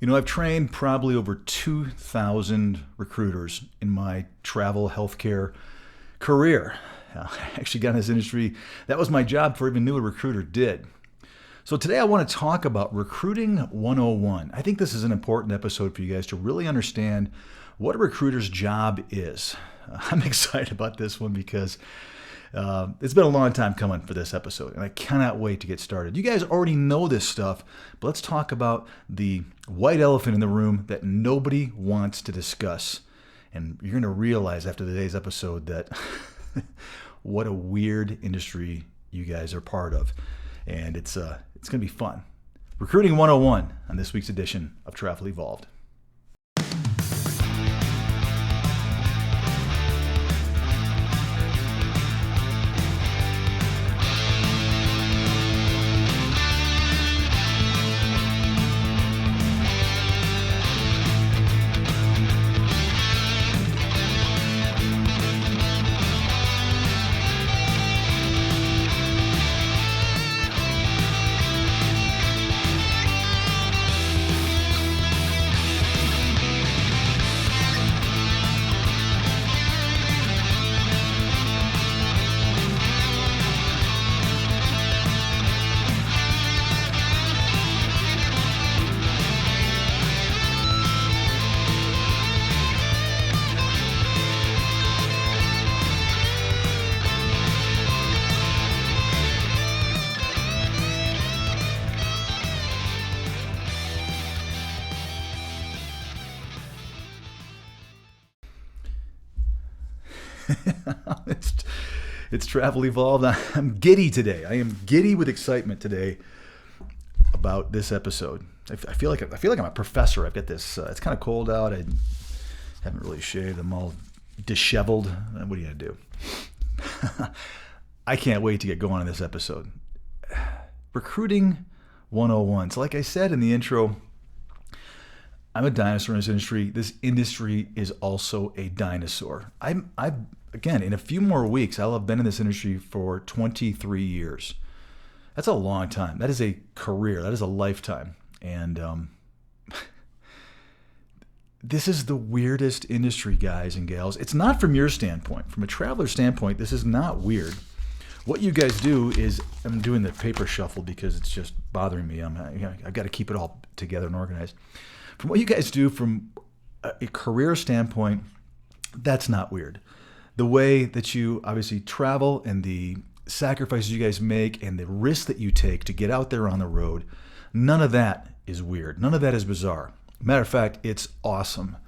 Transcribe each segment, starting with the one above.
I've trained probably over 2,000 recruiters in my travel healthcare career. I actually got in this industry. That was my job before I even knew what a recruiter did. So today I want to talk about Recruiting 101. I think this is an important episode for you guys to really understand what a recruiter's job is. I'm excited about this one because it's been a long time coming for this episode, and I cannot wait to get started. You guys already know this stuff, but let's talk about the white elephant in the room that nobody wants to discuss. And you're going to realize after today's episode that what a weird industry you guys are part of. And it's going to be fun. Recruiting 101 on this week's edition of Travel Evolved. It's Travel Evolved. I'm giddy today. I am giddy with excitement today about this episode. I feel like I'm a professor. I've got this. It's kind of cold out. I haven't really shaved. I'm all disheveled. What are you gonna do? I can't wait to get going on this episode. Recruiting 101. So, like I said in the intro, I'm a dinosaur in this industry. This industry is also a dinosaur. Again, in a few more weeks, I'll have been in this industry for 23 years. That's a long time. That is a career. That is a lifetime. And this is the weirdest industry, guys and gals. It's not from your standpoint. From a traveler standpoint, this is not weird. What you guys do is, I'm doing the paper shuffle because it's just bothering me. I've got to keep it all together and organized. From what you guys do from a career standpoint, that's not weird. The way that you obviously travel and the sacrifices you guys make and the risks that you take to get out there on the road, none of that is weird. None of that is bizarre. Matter of fact, it's awesome.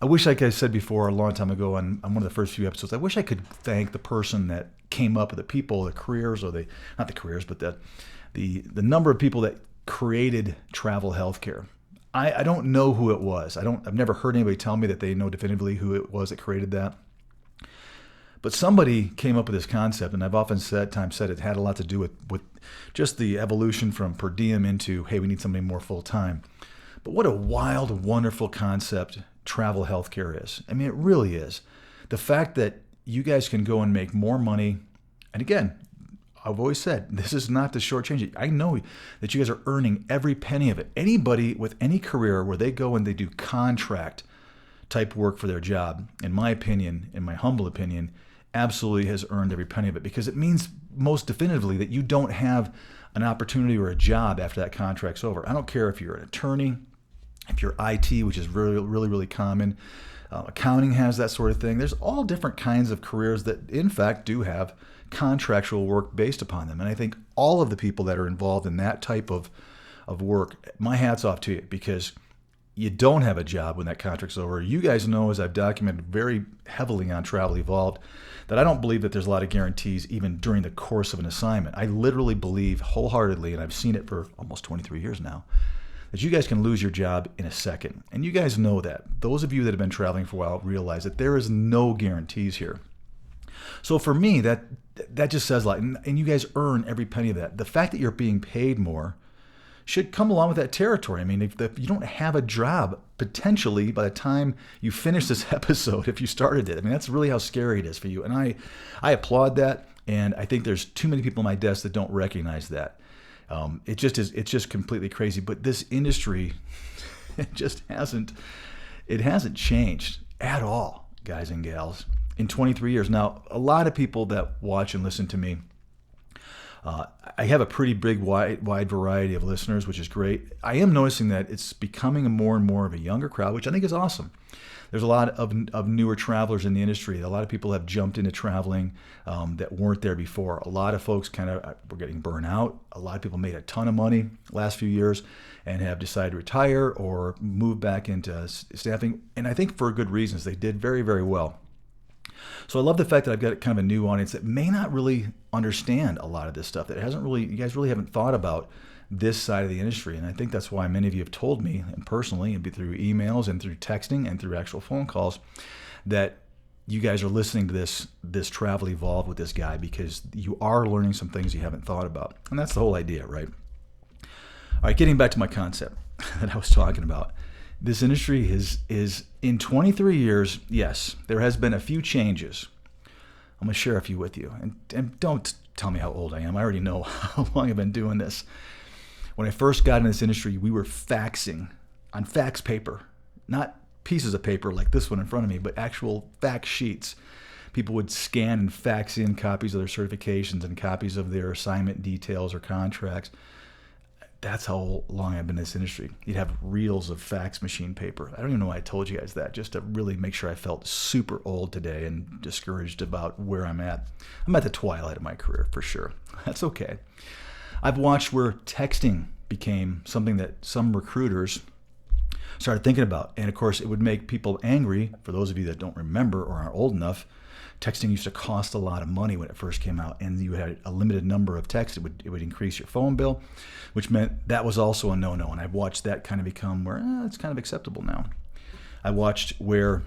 I wish, like I said before a long time ago on one of the first few episodes, I wish I could thank the person that came up with the people, the careers, or not the careers, but the number of people that created travel healthcare. I don't know who it was. I've never heard anybody tell me that they know definitively who it was that created that. But somebody came up with this concept, and I've often said it had a lot to do with just the evolution from per diem into, hey, we need somebody more full-time. But what a wild, wonderful concept travel healthcare is. I mean, it really is. The fact that you guys can go and make more money, and again, I've always said, this is not to shortchange it. I know that you guys are earning every penny of it. Anybody with any career where they go and they do contract type work for their job, in my opinion, in my humble opinion, absolutely has earned every penny of it, because it means most definitively that you don't have an opportunity or a job after that contract's over. I don't care if you're an attorney, if you're IT, which is really, really, really common. Accounting has that sort of thing. There's all different kinds of careers that, in fact, do have contractual work based upon them. And I think all of the people that are involved in that type of work, my hat's off to you, because you don't have a job when that contract's over. You guys know, as I've documented very heavily on Travel Evolved, that I don't believe that there's a lot of guarantees even during the course of an assignment. I literally believe wholeheartedly, and I've seen it for almost 23 years now, that you guys can lose your job in a second. And you guys know that. Those of you that have been traveling for a while realize that there is no guarantees here. So for me, that just says a lot. And you guys earn every penny of that. The fact that you're being paid more should come along with that territory. I mean, if you don't have a job, potentially by the time you finish this episode, if you started it, I mean, that's really how scary it is for you. And I applaud that. And I think there's too many people on my desk that don't recognize that. It's just completely crazy. But this industry, It hasn't changed at all, guys and gals, in 23 years. Now, a lot of people that watch and listen to me, I have a pretty big, wide variety of listeners, which is great. I am noticing that it's becoming more and more of a younger crowd, which I think is awesome. There's a lot of newer travelers in the industry. A lot of people have jumped into traveling that weren't there before. A lot of folks were getting burnt out. A lot of people made a ton of money last few years and have decided to retire or move back into staffing. And I think for good reasons. They did very, very well. So I love the fact that I've got kind of a new audience that may not really understand a lot of this stuff, that you guys really haven't thought about this side of the industry. And I think that's why many of you have told me, and personally, and through emails and through texting and through actual phone calls, that you guys are listening to this Travel Evolved with this guy because you are learning some things you haven't thought about. And that's the whole idea, right? All right, getting back to my concept that I was talking about. This industry is in 23 years, yes, there has been a few changes. I'm going to share a few with you. And don't tell me how old I am. I already know how long I've been doing this. When I first got in this industry, we were faxing on fax paper, not pieces of paper like this one in front of me, but actual fax sheets. People would scan and fax in copies of their certifications and copies of their assignment details or contracts. That's how long I've been in this industry. You'd have reels of fax machine paper. I don't even know why I told you guys that, just to really make sure I felt super old today and discouraged about where I'm at. I'm at the twilight of my career, for sure. That's okay. I've watched where texting became something that some recruiters started thinking about. And of course, it would make people angry. For those of you that don't remember or aren't old enough, texting used to cost a lot of money when it first came out, and you had a limited number of texts. It would increase your phone bill, which meant that was also a no-no. And I've watched that kind of become where it's kind of acceptable now. I watched where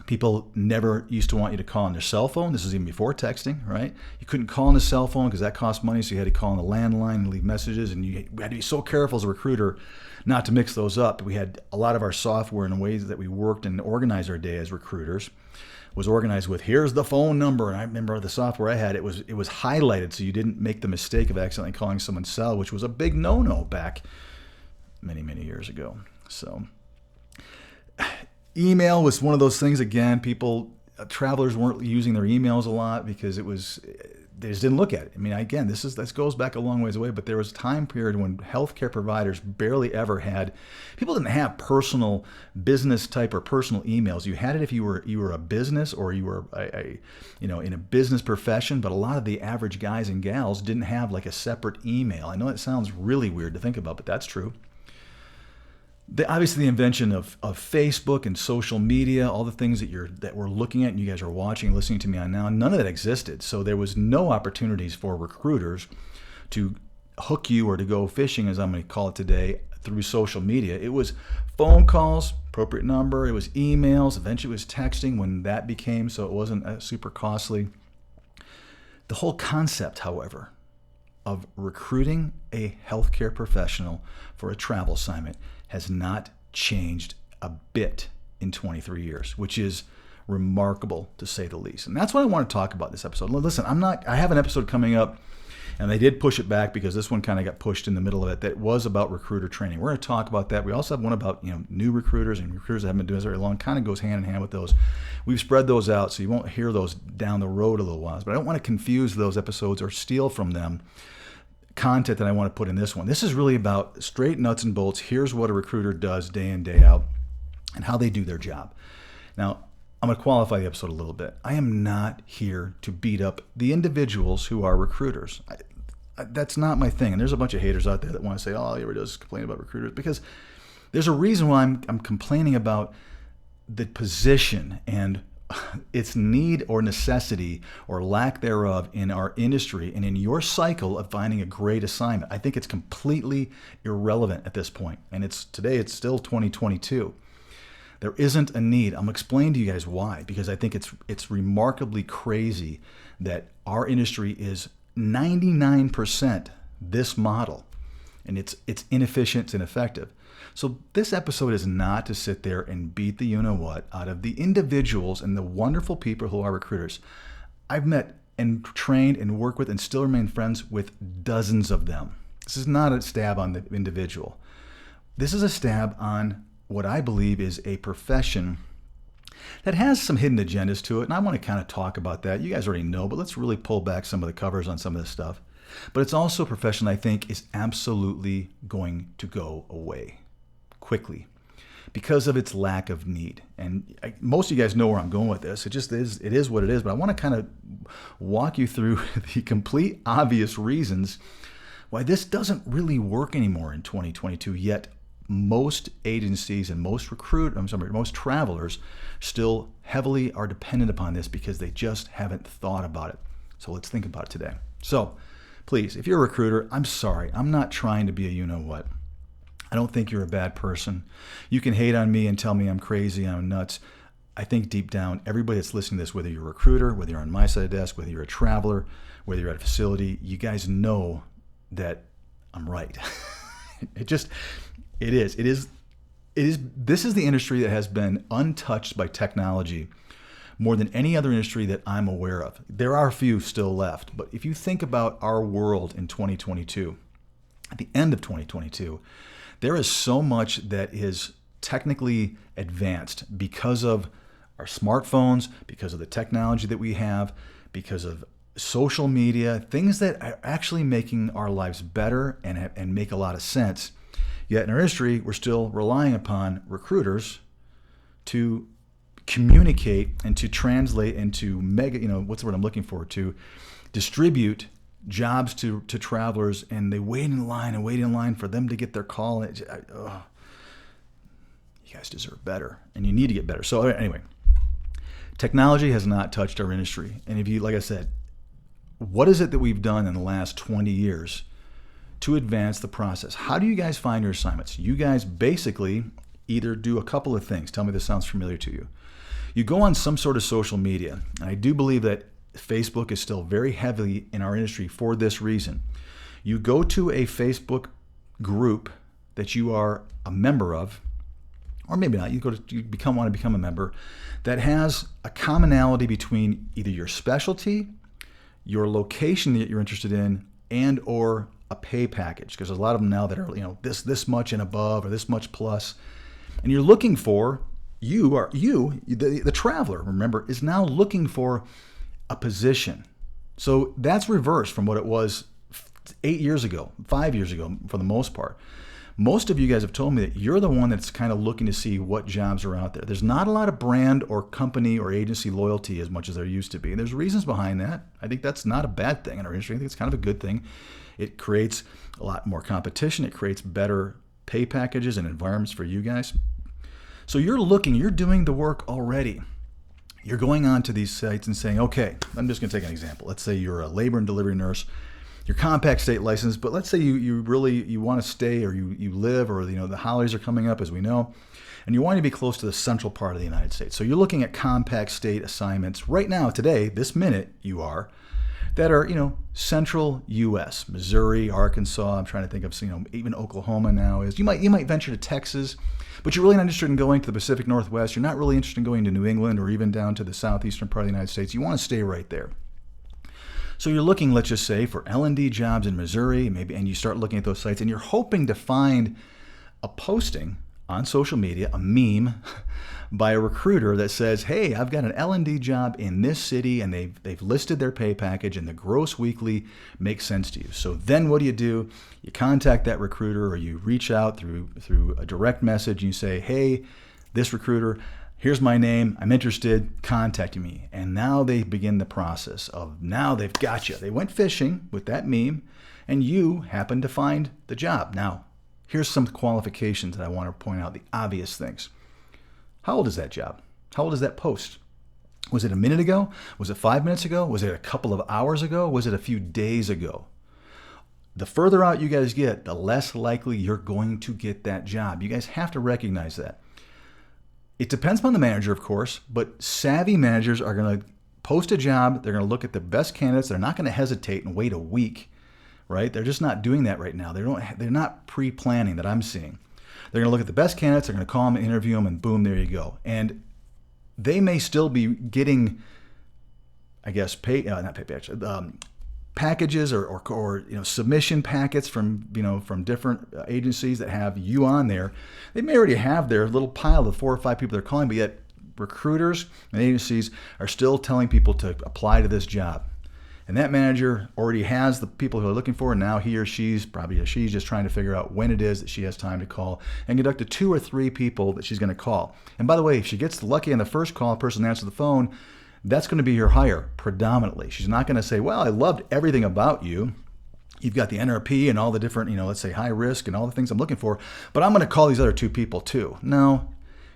people never used to want you to call on their cell phone. This is even before texting, right? You couldn't call on the cell phone because that cost money, so you had to call on the landline and leave messages, and we had to be so careful as a recruiter not to mix those up. We had a lot of our software and the ways that we worked and organized our day as recruiters was organized with, here's the phone number. And I remember the software I had, it was highlighted so you didn't make the mistake of accidentally calling someone's cell, which was a big no-no back many, many years ago. So email was one of those things, again, travelers weren't using their emails a lot because they just didn't look at it. I mean, again, this goes back a long ways away, but there was a time period when healthcare providers barely ever people didn't have personal business type or personal emails. You had it if you were a business or you were in a business profession, but a lot of the average guys and gals didn't have like a separate email. I know it sounds really weird to think about, but that's true. Obviously, the invention of Facebook and social media, all the things that we're looking at and you guys are watching and listening to me on now, none of that existed. So there was no opportunities for recruiters to hook you or to go fishing, as I'm going to call it today, through social media. It was phone calls, appropriate number. It was emails. Eventually, it was texting when that became so it wasn't super costly. The whole concept, however, of recruiting a healthcare professional for a travel assignment has not changed a bit in 23 years, which is remarkable to say the least. And that's what I want to talk about this episode. Listen, I have an episode coming up, and they did push it back because this one kind of got pushed in the middle of it, that was about recruiter training. We're going to talk about that. We also have one about new recruiters and recruiters that haven't been doing this very long. Kind of goes hand in hand with those. We've spread those out, so you won't hear those down the road a little while. But I don't want to confuse those episodes or steal from them content that I want to put in this one. This is really about straight nuts and bolts. Here's what a recruiter does day in, day out, and how they do their job. Now, I'm going to qualify the episode a little bit. I am not here to beat up the individuals who are recruiters. That's not my thing. And there's a bunch of haters out there that want to say, all he ever does is complain about recruiters, because there's a reason why I'm complaining about the position and its need or necessity or lack thereof in our industry and in your cycle of finding a great assignment. I think it's completely irrelevant at this point. And today it's still 2022. There isn't a need. I'm explaining to you guys why, because I think it's remarkably crazy that our industry is 99% this model, and it's inefficient, it's ineffective. So this episode is not to sit there and beat the you-know-what out of the individuals and the wonderful people who are recruiters. I've met and trained and worked with and still remain friends with dozens of them. This is not a stab on the individual. This is a stab on what I believe is a profession that has some hidden agendas to it, and I want to kind of talk about that. You guys already know, but let's really pull back some of the covers on some of this stuff. But it's also a profession I think is absolutely going to go away quickly because of its lack of need. And most of you guys know where I'm going with this. It is what it is, but I want to kind of walk you through the complete obvious reasons why this doesn't really work anymore in 2022, yet most agencies and most travelers still heavily are dependent upon this because they just haven't thought about it. So let's think about it today. So please, if you're a recruiter, I'm sorry. I'm not trying to be a you-know-what. I don't think you're a bad person. You can hate on me and tell me I'm crazy, I'm nuts. I think deep down, everybody that's listening to this, whether you're a recruiter, whether you're on my side of the desk, whether you're a traveler, whether you're at a facility, you guys know that I'm right. This is the industry that has been untouched by technology more than any other industry that I'm aware of. There are a few still left, but if you think about our world in 2022, at the end of 2022, there is so much that is technically advanced because of our smartphones, because of the technology that we have, because of social media, things that are actually making our lives better and make a lot of sense. Yet in our industry, we're still relying upon recruiters to communicate and to translate into what's the word I'm looking for, to distribute jobs to travelers, and they wait in line for them to get their call. You guys deserve better, and you need to get better. So anyway, technology has not touched our industry. And if you, like I said, what is it that we've done in the last 20 years to advance the process? How do you guys find your assignments? You guys basically either do a couple of things. Tell me if this sounds familiar to you. You go on some sort of social media. And I do believe that Facebook is still very heavily in our industry for this reason. You go to a Facebook group that you are a member of, or maybe not, want to become a member, that has a commonality between either your specialty, your location that you're interested in, and or a pay package, because there's a lot of them now that are this much and above or this much plus, and you're looking for the traveler, remember, is now looking for a position. So that's reversed from what it was 8 years ago, 5 years ago, for the most part. Most of you guys have told me that you're the one that's kind of looking to see what jobs are out there. There's not a lot of brand or company or agency loyalty as much as there used to be. And there's reasons behind that. I think that's not a bad thing in our industry. I think it's kind of a good thing. It creates a lot more competition. It creates better pay packages and environments for you guys. So you're doing the work already. You're going on to these sites and saying, okay, I'm just going to take an example. Let's say you're a labor and delivery nurse. You're compact state licensed, but let's say you want to stay, or you live, or the holidays are coming up, as we know, and you want to be close to the central part of the United States. So you're looking at compact state assignments right now, today, this minute, that are central U.S., Missouri, Arkansas. I'm trying to think of even Oklahoma now is. You might venture to Texas, but you're really not interested in going to the Pacific Northwest. You're not really interested in going to New England or even down to the southeastern part of the United States. You want to stay right there. So you're looking, let's just say, for L&D jobs in Missouri, maybe, and you start looking at those sites, and you're hoping to find a posting on social media, a meme, by a recruiter that says, hey, I've got an L&D job in this city, and they've listed their pay package, and the gross weekly makes sense to you. So then what do? You contact that recruiter, or you reach out through a direct message, and you say, hey, this recruiter, here's my name, I'm interested, contact me. And now they begin the process of, now they've got you. They went fishing with that meme, and you happen to find the job. Now, here's some qualifications that I want to point out, the obvious things. How old is that job? How old is that post? Was it a minute ago? Was it 5 minutes ago? Was it a couple of hours ago? Was it a few days ago? The further out you guys get, the less likely you're going to get that job. You guys have to recognize that. It depends upon the manager, of course, but savvy managers are going to post a job. They're going to look at the best candidates. They're not going to hesitate and wait a week, right? They're just not doing that right now. They're not pre-planning that I'm seeing. They're going to look at the best candidates. They're going to call them and interview them, and boom, there you go. And they may still be getting, I guess, pay packages or submission packets from from different agencies that have you on there. They may already have their little pile of 4 or 5 people they're calling, but yet recruiters and agencies are still telling people to apply to this job. And that manager already has the people who are looking for, and now he or she's just trying to figure out when it is that she has time to call and conduct the 2 or 3 people that she's going to call. And by the way, if she gets lucky on the first call, the person answers the phone, that's going to be her hire predominantly. She's not going to say, well, I loved everything about you. You've got the NRP and all the different, let's say high risk and all the things I'm looking for, but I'm going to call these other 2 people too. No,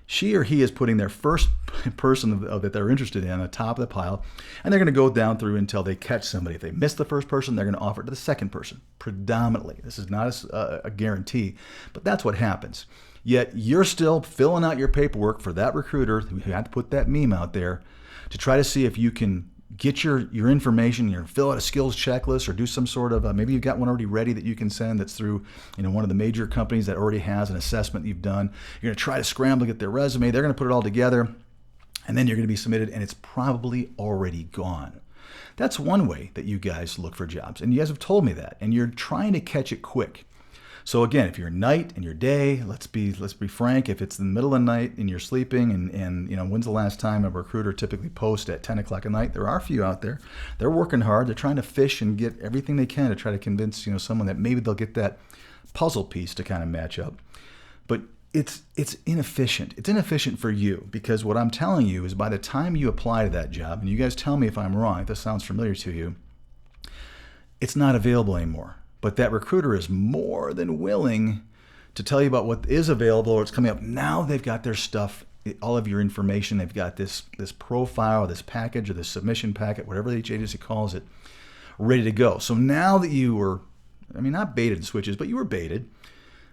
she or he is putting their first person that they're interested in on the top of the pile, and they're going to go down through until they catch somebody. If they miss the first person, they're going to offer it to the second person, predominantly. This is not a guarantee, but that's what happens. Yet you're still filling out your paperwork for that recruiter who had to put that meme out there to try to see if you can get your information, fill out a skills checklist or do some sort of, maybe you've got one already ready that you can send that's through one of the major companies that already has an assessment you've done. You're going to try to scramble to get their resume. They're going to put it all together, and then you're going to be submitted, and it's probably already gone. That's one way that you guys look for jobs, and you guys have told me that, and you're trying to catch it quick. So again, if you're night and your day, let's be frank. If it's in the middle of the night and you're sleeping, and when's the last time a recruiter typically posts at 10 o'clock at night? There are a few out there. They're working hard. They're trying to fish and get everything they can to try to convince someone that maybe they'll get that puzzle piece to kind of match up. But it's inefficient. It's inefficient for you, because what I'm telling you is by the time you apply to that job, and you guys tell me if I'm wrong, if this sounds familiar to you, it's not available anymore. But that recruiter is more than willing to tell you about what is available or what's coming up. Now they've got their stuff, all of your information. They've got this profile, this package, or this submission packet, whatever each agency calls it, ready to go. So now that you were, not baited and switches, but you were baited,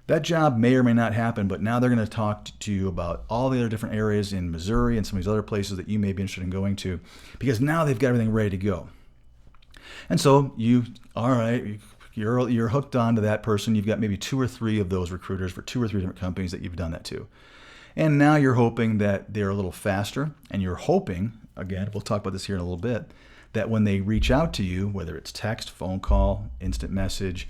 that job may or may not happen, but now they're going to talk to you about all the other different areas in Missouri and some of these other places that you may be interested in going to, because now they've got everything ready to go. And so you're hooked onto that person. You've got maybe 2 or 3 of those recruiters for 2 or 3 different companies that you've done that to. And now you're hoping that they're a little faster, and you're hoping, again, we'll talk about this here in a little bit, that when they reach out to you, whether it's text, phone call, instant message,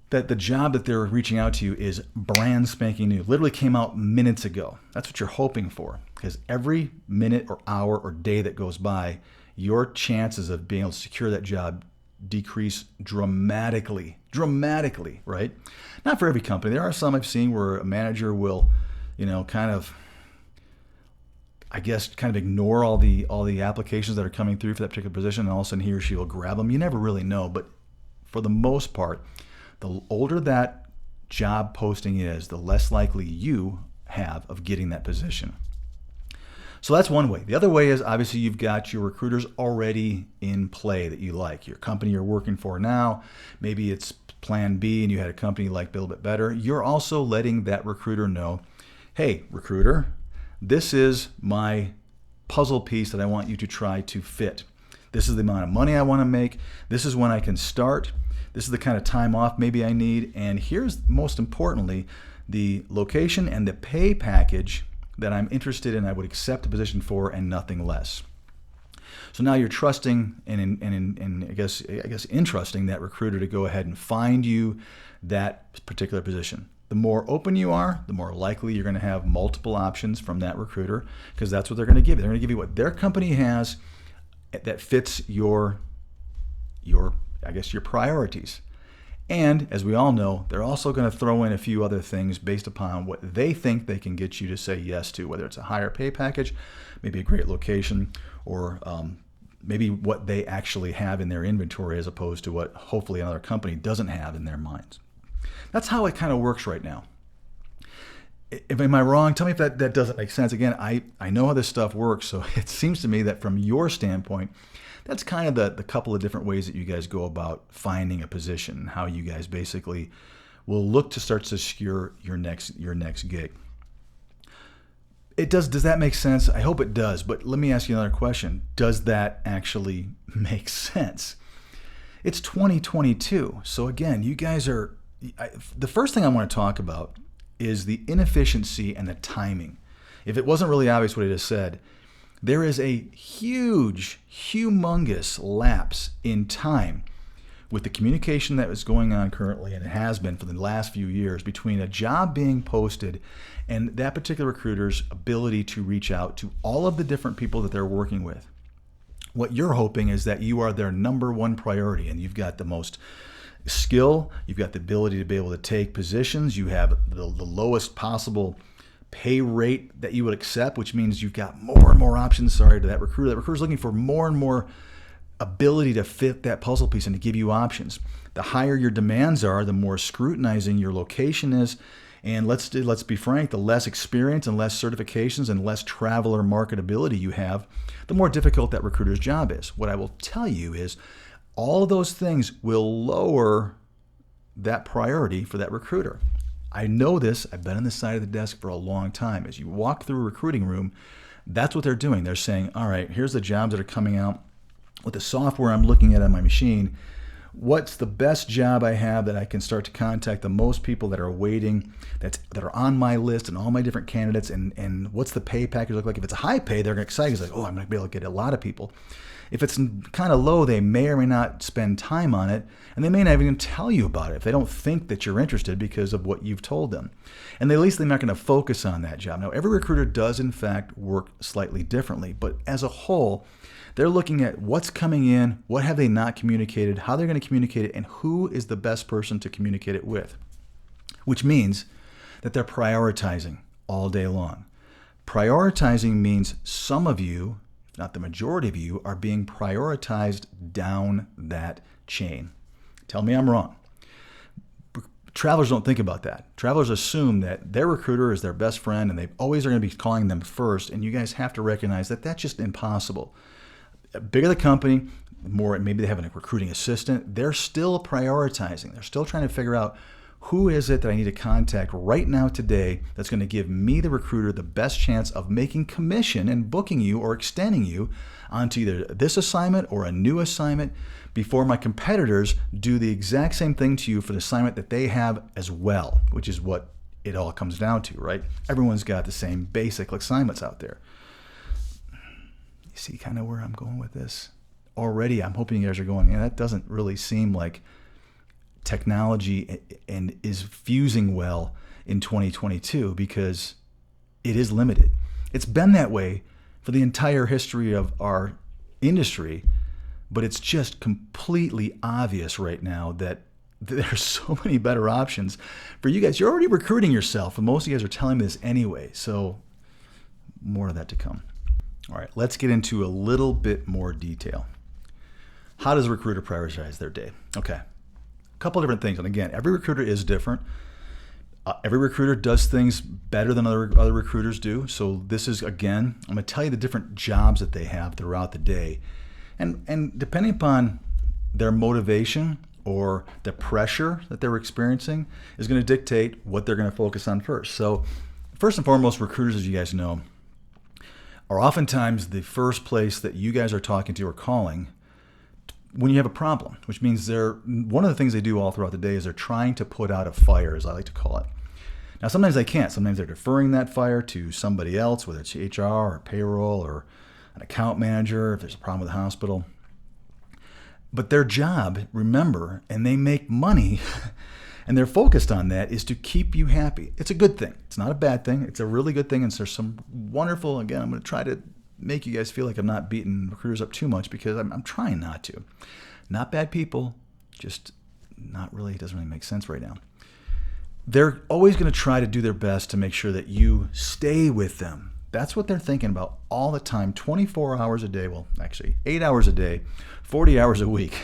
that the job that they're reaching out to you is brand spanking new, literally came out minutes ago. That's what you're hoping for, because every minute or hour or day that goes by, your chances of being able to secure that job decrease dramatically, right? Not for every company. There are some I've seen where a manager will, kind of ignore all the applications that are coming through for that particular position, and all of a sudden he or she will grab them. You never really know, but for the most part, the older that job posting is, the less likely you have of getting that position. So that's one way. The other way is obviously you've got your recruiters already in play that you like. Your company you're working for now, maybe it's plan B and you had a company you like a little bit better. You're also letting that recruiter know, hey, recruiter, this is my puzzle piece that I want you to try to fit. This is the amount of money I want to make. This is when I can start. This is the kind of time off maybe I need. And here's, most importantly, the location and the pay package that I'm interested in, I would accept a position for, and nothing less. So now you're trusting and I guess entrusting that recruiter to go ahead and find you that particular position. The more open you are, the more likely you're going to have multiple options from that recruiter, because that's what they're going to give you. They're going to give you what their company has that fits your priorities. And as we all know, they're also going to throw in a few other things based upon what they think they can get you to say yes to, whether it's a higher pay package, maybe a great location, or maybe what they actually have in their inventory as opposed to what hopefully another company doesn't have in their minds. That's how it kind of works right now. Am I wrong? Tell me if that doesn't make sense. Again, I know how this stuff works, so it seems to me that from your standpoint, that's kind of the couple of different ways that you guys go about finding a position, how you guys basically will look to start to secure your next gig. Does that make sense? I hope it does, but let me ask you another question. Does that actually make sense? It's 2022, so again, you guys are, the first thing I want to talk about is the inefficiency and the timing. If it wasn't really obvious what I just said, There is a huge, humongous lapse in time with the communication that is going on currently, and it has been for the last few years, between a job being posted and that particular recruiter's ability to reach out to all of the different people that they're working with. What you're hoping is that you are their number one priority, and you've got the most skill, you've got the ability to be able to take positions, you have the lowest possible pay rate that you would accept, which means you've got more and more options, to that recruiter. That recruiter's looking for more and more ability to fit that puzzle piece and to give you options. The higher your demands are, the more scrutinizing your location is. And let's be frank, the less experience and less certifications and less traveler marketability you have, the more difficult that recruiter's job is. What I will tell you is all of those things will lower that priority for that recruiter. I know this. I've been on this side of the desk for a long time. As you walk through a recruiting room, that's what they're doing. They're saying, all right, here's the jobs that are coming out with the software I'm looking at on my machine. What's the best job I have that I can start to contact the most people that are waiting, that are on my list and all my different candidates, and what's the pay package look like? If it's a high pay, they're excited. It's like, oh, I'm going to be able to get a lot of people. If it's kind of low, they may or may not spend time on it, and they may not even tell you about it if they don't think that you're interested because of what you've told them. And at least they're not going to focus on that job. Now, every recruiter does, in fact, work slightly differently, but as a whole, they're looking at what's coming in, what have they not communicated, how they're going to communicate it, and who is the best person to communicate it with, which means that they're prioritizing all day long. Prioritizing means some of you, if not the majority of you, are being prioritized down that chain. Tell me I'm wrong. Travelers don't think about that. Travelers assume that their recruiter is their best friend and they always are going to be calling them first, and you guys have to recognize that that's just impossible. Bigger the company, more maybe they have a recruiting assistant, they're still prioritizing. They're still trying to figure out who is it that I need to contact right now today that's going to give me, the recruiter, the best chance of making commission and booking you or extending you onto either this assignment or a new assignment before my competitors do the exact same thing to you for the assignment that they have as well, which is what it all comes down to, right? Everyone's got the same basic assignments out there. See kind of where I'm going with this already. I'm hoping you guys are going, that doesn't really seem like technology and is fusing well in 2022, because it is limited. It's been that way for the entire history of our industry, but it's just completely obvious right now that there's so many better options for you guys. You're already recruiting yourself, and most of you guys are telling me this anyway, so more of that to come. All right, let's get into a little bit more detail. How does a recruiter prioritize their day? Okay, a couple different things. And again, every recruiter is different. Every recruiter does things better than other recruiters do. So this is, again, I'm going to tell you the different jobs that they have throughout the day. And depending upon their motivation or the pressure that they're experiencing is going to dictate what they're going to focus on first. So first and foremost, recruiters, as you guys know, are oftentimes the first place that you guys are talking to or calling when you have a problem, which means one of the things they do all throughout the day is they're trying to put out a fire, as I like to call it. Now, sometimes they can't. Sometimes they're deferring that fire to somebody else, whether it's HR or payroll or an account manager, if there's a problem with the hospital. But their job, remember, and they make money, and they're focused on that, is to keep you happy. It's a good thing. It's not a bad thing. It's a really good thing. And there's some wonderful, again, I'm going to try to make you guys feel like I'm not beating recruiters up too much, because I'm trying not to. Not bad people, just not really, it doesn't really make sense right now. They're always going to try to do their best to make sure that you stay with them. That's what they're thinking about all the time, 24 hours a day. Well, actually, 8 hours a day, 40 hours a week.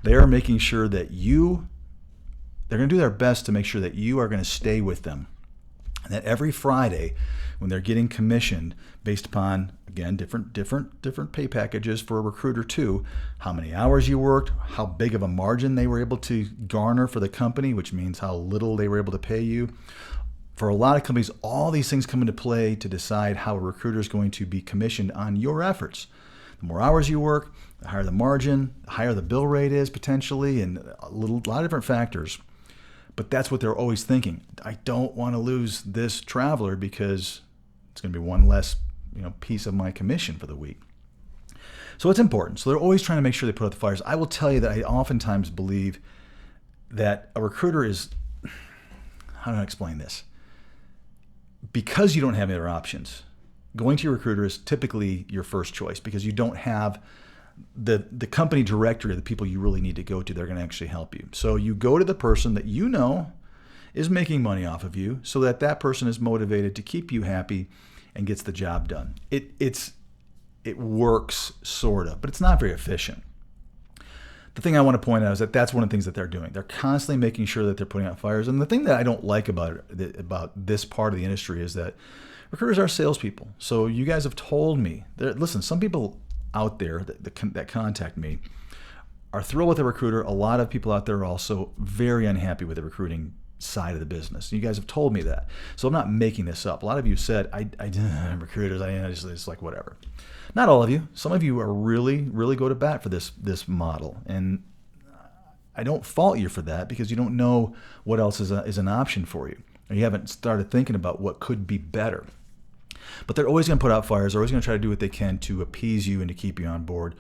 They are making sure that they're going to do their best to make sure that you are going to stay with them. And that every Friday, when they're getting commissioned based upon, again, different pay packages for a recruiter too, how many hours you worked, how big of a margin they were able to garner for the company, which means how little they were able to pay you. For a lot of companies, all these things come into play to decide how a recruiter is going to be commissioned on your efforts. The more hours you work, the higher the margin, the higher the bill rate is potentially, and a lot of different factors. But that's what they're always thinking. I don't want to lose this traveler because it's going to be one less piece of my commission for the week. So it's important. So they're always trying to make sure they put out the fires. I will tell you that I oftentimes believe that a recruiter is, how do I explain this? Because you don't have any other options, going to your recruiter is typically your first choice because you don't have the company directory of the people you really need to go to. They're going to actually help you. So you go to the person that you know is making money off of you so that that person is motivated to keep you happy and gets the job done. It works sort of, but it's not very efficient. The thing I want to point out is that that's one of the things that they're doing. They're constantly making sure that they're putting out fires. And the thing that I don't like about this part of the industry is that recruiters are salespeople. So you guys have told me, listen, some people out there that contact me are thrilled with a recruiter. A lot of people out there are also very unhappy with the recruiting side of the business. You guys have told me that. So I'm not making this up. A lot of you said, I'm recruiters, it's like whatever. Not all of you. Some of you are really, really go to bat for this model. And I don't fault you for that because you don't know what else is an option for you. Or you haven't started thinking about what could be better. But they're always going to put out fires. They're always going to try to do what they can to appease you and to keep you on board.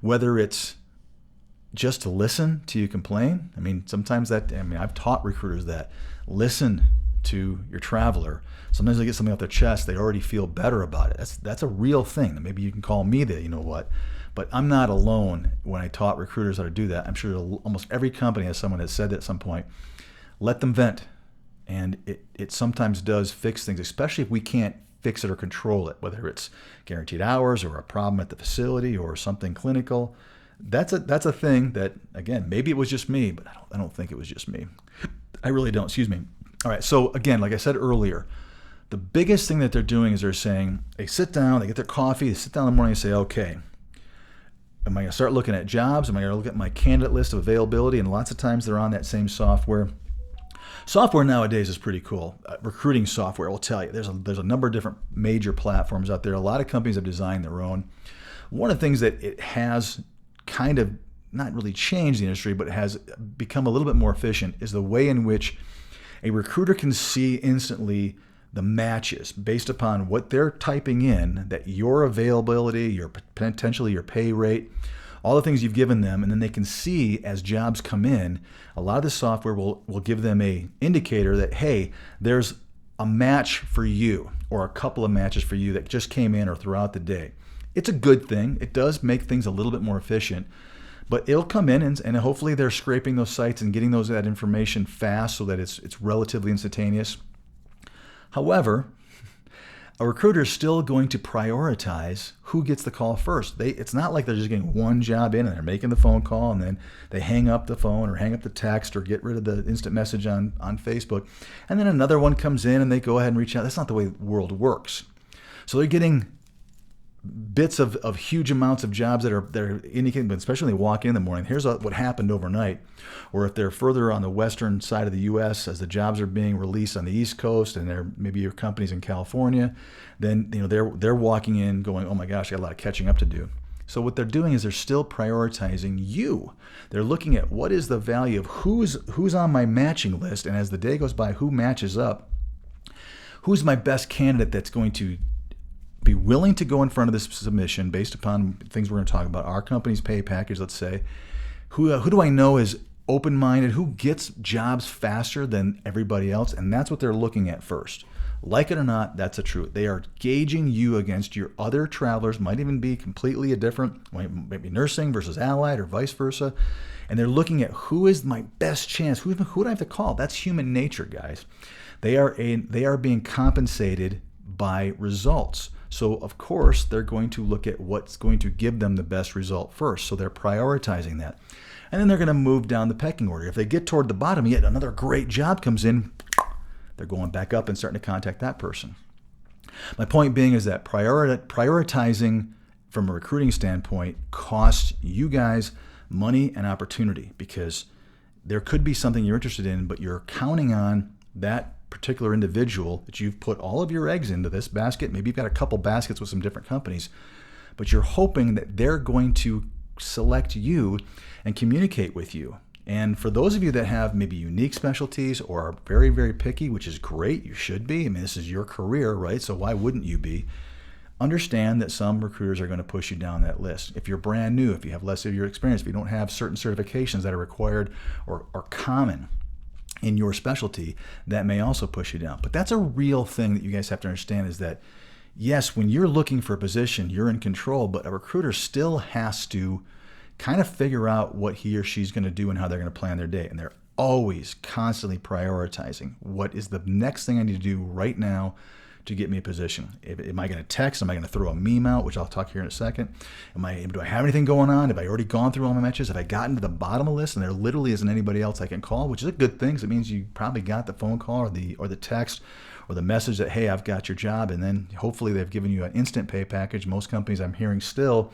Whether it's just to listen to you complain. Sometimes I've taught recruiters that. Listen to your traveler. Sometimes they get something off their chest. They already feel better about it. That's a real thing. Maybe you can call me the you know what. But I'm not alone when I taught recruiters how to do that. I'm sure almost every company has someone that said that at some point. Let them vent. And it sometimes does fix things, especially if we can't fix it or control it, whether it's guaranteed hours or a problem at the facility or something clinical. That's a thing that, again, maybe it was just me, but I don't think it was just me. I really don't. Excuse me. All right. So again, like I said earlier, the biggest thing that they're doing is they're saying, they sit down, they get their coffee, they sit down in the morning and say, okay, am I going to start looking at jobs? Am I going to look at my candidate list of availability? And lots of times they're on that same software. Software nowadays is pretty cool. Recruiting software will tell you. There's a number of different major platforms out there. A lot of companies have designed their own. One of the things that it has kind of not really changed the industry, but it has become a little bit more efficient is the way in which a recruiter can see instantly the matches based upon what they're typing in, that your availability, your potentially your pay rate, all the things you've given them, and then they can see as jobs come in, a lot of the software will give them a indicator that, hey, there's a match for you or a couple of matches for you that just came in or throughout the day. It's a good thing. It does make things a little bit more efficient, but it'll come in and hopefully they're scraping those sites and getting that information fast so that it's relatively instantaneous. However, a recruiter is still going to prioritize who gets the call first. It's not like they're just getting one job in and they're making the phone call and then they hang up the phone or hang up the text or get rid of the instant message on Facebook. And then another one comes in and they go ahead and reach out. That's not the way the world works. So they're getting bits of huge amounts of jobs that are indicating, but especially when they walk in the morning, here's what happened overnight. Or if they're further on the western side of the U.S. as the jobs are being released on the East Coast, and maybe your company's in California, then they're walking in going, oh my gosh, I got a lot of catching up to do. So what they're doing is they're still prioritizing you. They're looking at what is the value of who's on my matching list, and as the day goes by, who matches up, who's my best candidate that's going to be willing to go in front of this submission based upon things we're going to talk about, our company's pay package, let's say. Who do I know is open-minded, who gets jobs faster than everybody else? And that's what they're looking at first. Like it or not, that's the truth. They are gauging you against your other travelers, might even be completely different, might be nursing versus allied or vice versa. And they're looking at who is my best chance, who do I have to call? That's human nature, guys. They are being compensated by results. So, of course, they're going to look at what's going to give them the best result first. So they're prioritizing that. And then they're going to move down the pecking order. If they get toward the bottom, yet another great job comes in, they're going back up and starting to contact that person. My point being is that prioritizing from a recruiting standpoint costs you guys money and opportunity, because there could be something you're interested in, but you're counting on that particular individual that you've put all of your eggs into this basket. Maybe you've got a couple baskets with some different companies, but you're hoping that they're going to select you and communicate with you. And for those of you that have maybe unique specialties or are very, very picky, which is great, you should be. I mean, this is your career, right? So why wouldn't you be? understand that some recruiters are going to push you down that list. If you're brand new, if you have less of your experience, if you don't have certain certifications that are required or are common in your specialty, that may also push you down. But that's a real thing that you guys have to understand, is that yes, when you're looking for a position, you're in control, but a recruiter still has to kind of figure out what he or she's going to do and how they're going to plan their day. And they're always constantly prioritizing what is the next thing I need to do right now to get me a position. Am I going to text? Am I going to throw a meme out, which I'll talk here in a second? Do I have anything going on? Have I already gone through all my matches? Have I gotten to the bottom of the list and there literally isn't anybody else I can call, which is a good thing, because it means you probably got the phone call or the text or the message that, hey, I've got your job, and then hopefully they've given you an instant pay package. Most companies I'm hearing still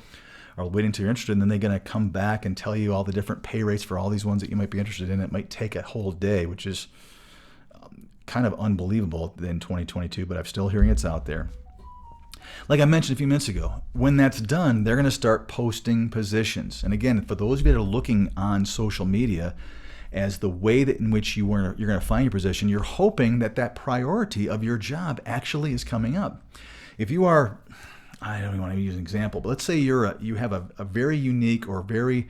are waiting until you're interested, and then they're going to come back and tell you all the different pay rates for all these ones that you might be interested in. It might take a whole day, which is kind of unbelievable in 2022, but I'm still hearing it's out there. Like I mentioned a few minutes ago, when that's done, they're going to start posting positions. And again, for those of you that are looking on social media as the way that in which you're going to find your position, you're hoping that that priority of your job actually is coming up. If you are, I don't even want to use an example, but let's say you have a very unique or very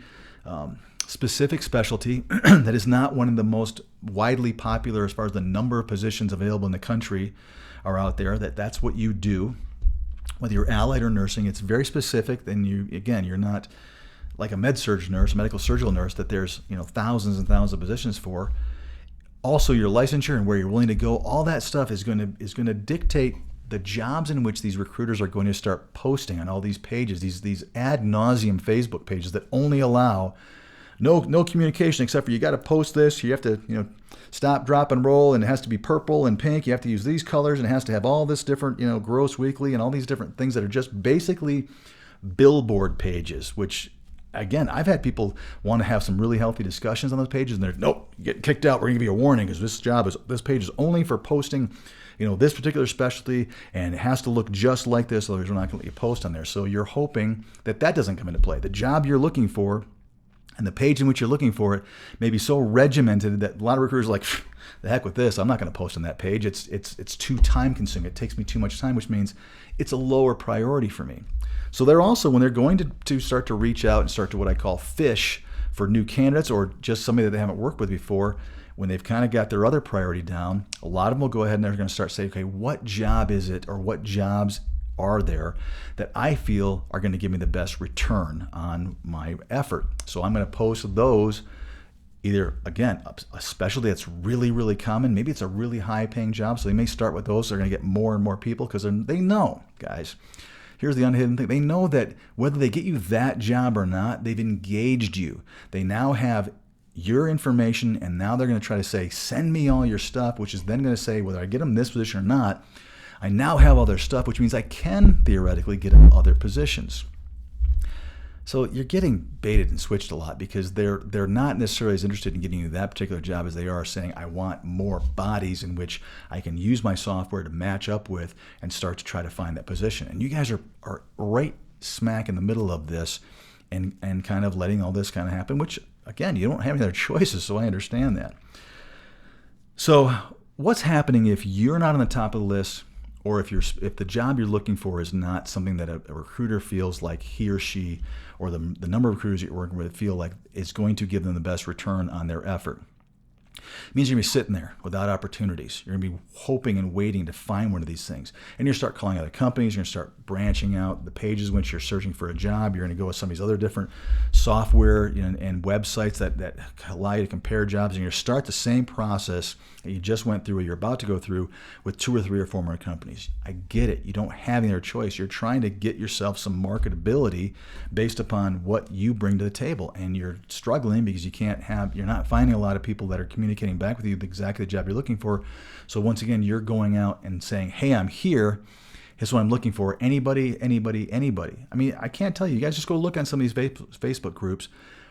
specific specialty that is not one of the most widely popular as far as the number of positions available in the country are out there, that's what you do, whether you're allied or nursing. It's very specific. Then you're not like a med-surg nurse, a medical surgical nurse that there's thousands and thousands of positions for. Also, your licensure and where you're willing to go, all that stuff is going to dictate the jobs in which these recruiters are going to start posting on all these pages, these ad nauseum Facebook pages that only allow no communication except for you got to post this. You have to stop, drop, and roll, and it has to be purple and pink. You have to use these colors, and it has to have all this different gross weekly and all these different things that are just basically billboard pages. Which again, I've had people want to have some really healthy discussions on those pages, and they're nope, you get kicked out. We're gonna give you a warning because this page is only for posting this particular specialty, and it has to look just like this, otherwise we're not going to let you post on there. So you're hoping that doesn't come into play. The job you're looking for and the page in which you're looking for it may be so regimented that a lot of recruiters are like, the heck with this, I'm not going to post on that page. It's too time consuming. It takes me too much time, which means it's a lower priority for me. So they're also, when they're going to start to reach out and start to what I call fish for new candidates or just somebody that they haven't worked with before, when they've kind of got their other priority down, a lot of them will go ahead and they're going to start saying, okay, what job is it, or what jobs are there that I feel are going to give me the best return on my effort? So I'm going to post those, either, again, a specialty that's really, really common. Maybe it's a really high-paying job, so they may start with those. They're going to get more and more people because they know, guys, here's the unhidden thing. They know that whether they get you that job or not, they've engaged you. They now have your information, and now they're going to try to say, send me all your stuff, which is then going to say, whether I get them this position or not, I now have all their stuff, which means I can theoretically get them other positions. So you're getting baited and switched a lot because they're not necessarily as interested in getting you that particular job as they are saying, I want more bodies in which I can use my software to match up with and start to try to find that position. And you guys are right smack in the middle of this and kind of letting all this kind of happen, which, again, you don't have any other choices, so I understand that. So what's happening if you're not on the top of the list, or if the job you're looking for is not something that a recruiter feels like he or she, or the number of recruiters you're working with feel like is going to give them the best return on their effort? It means you're going to be sitting there without opportunities. You're going to be hoping and waiting to find one of these things. And you're going to start calling other companies. You're going to start branching out the pages when you're searching for a job. You're going to go with some of these other different software and websites that allow you to compare jobs. And you're going to start the same process that you just went through or you're about to go through with 2 or 3 or 4 more companies. I get it. You don't have any other choice. You're trying to get yourself some marketability based upon what you bring to the table. And you're struggling because you're not finding a lot of people that are communicating back with you exactly the job you're looking for. So once again, you're going out and saying, hey, I'm here. Here's what I'm looking for. Anybody. I mean, I can't tell you. You guys just go look on some of these Facebook groups